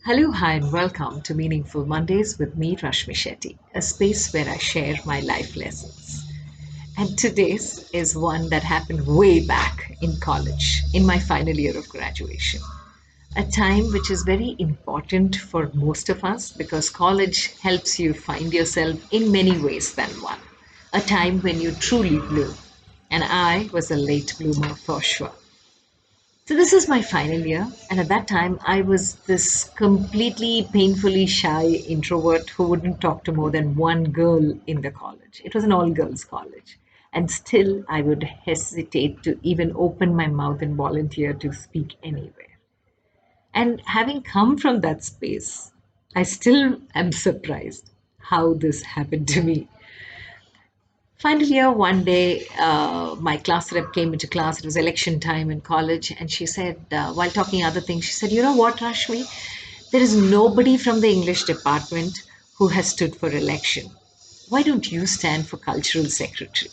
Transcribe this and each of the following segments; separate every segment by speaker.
Speaker 1: Hello, hi, and welcome to Meaningful Mondays with me, Rashmi Shetty, a space where I share my life lessons. And today's is one that happened way back in college, in my final year of graduation. A time which is very important for most of us because college helps you find yourself in many ways than one. A time when you truly bloom. And I was a late bloomer for sure. So this is my final year, and at that time I was this completely painfully shy introvert who wouldn't talk to more than one girl in the college. It was an all girls college, and still I would hesitate to even open my mouth and volunteer to speak anywhere. And having come from that space, I still am surprised how this happened to me. Final year, one day, my class rep came into class. It was election time in college, and she said, while talking other things, she said, "You know what, Rashmi? There is nobody from the English department who has stood for election. Why don't you stand for cultural secretary?"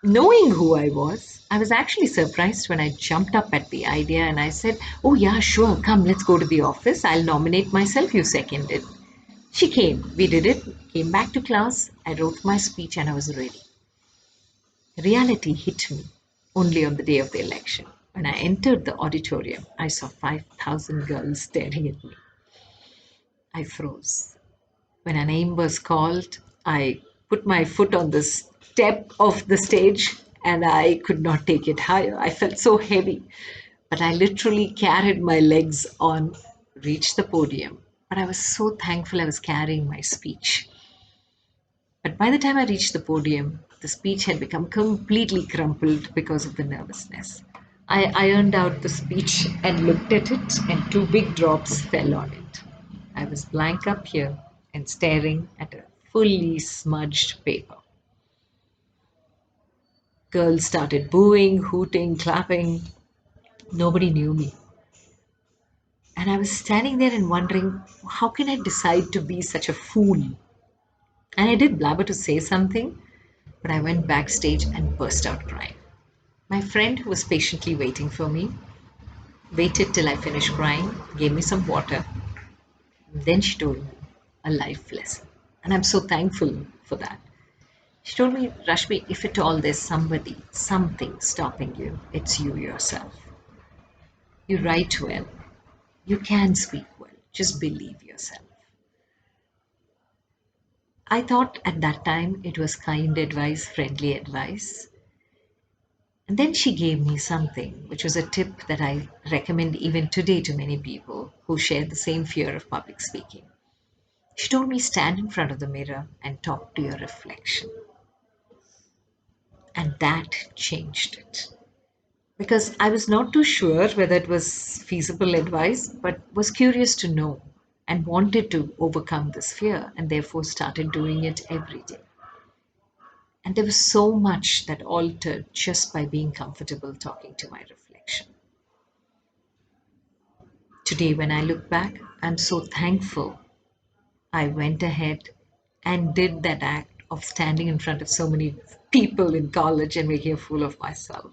Speaker 1: Knowing who I was actually surprised when I jumped up at the idea and I said, "Oh, yeah, sure, come, let's go to the office. I'll nominate myself. You second it." She came, we did it, came back to class. I wrote my speech and I was ready. Reality hit me only on the day of the election. When I entered the auditorium, I saw 5,000 girls staring at me. I froze. When a name was called, I put my foot on the step of the stage and I could not take it higher. I felt so heavy, but I literally carried my legs on, reached the podium. But I was so thankful I was carrying my speech. But by the time I reached the podium, the speech had become completely crumpled because of the nervousness. I ironed out the speech and looked at it, and two big drops fell on it. I was blank up here and staring at a fully smudged paper. Girls started booing, hooting, clapping. Nobody knew me. And I was standing there and wondering, how can I decide to be such a fool? And I did blabber to say something, but I went backstage and burst out crying. My friend, who was patiently waiting for me, waited till I finished crying, gave me some water, and then she told me a life lesson. And I'm so thankful for that. She told me, "Rashmi, if at all there's somebody, something stopping you, it's you yourself. You write well, you can speak well, just believe yourself." I thought at that time it was kind advice, friendly advice. And then she gave me something, which was a tip that I recommend even today to many people who share the same fear of public speaking. She told me, stand in front of the mirror and talk to your reflection. And that changed it. Because I was not too sure whether it was feasible advice, but was curious to know and wanted to overcome this fear and therefore started doing it every day. And there was so much that altered just by being comfortable talking to my reflection. Today, when I look back, I'm so thankful I went ahead and did that act of standing in front of so many people in college and making a fool of myself,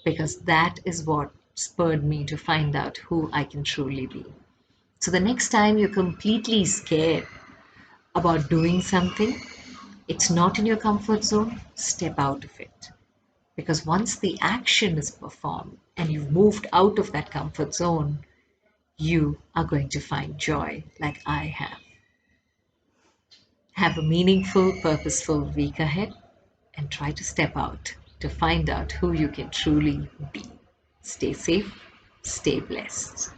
Speaker 1: because that is what spurred me to find out who I can truly be. So the next time you're completely scared about doing something, it's not in your comfort zone, step out of it. Because once the action is performed and you've moved out of that comfort zone, you are going to find joy like I have. Have a meaningful, purposeful week ahead and try to step out to find out who you can truly be. Stay safe, stay blessed.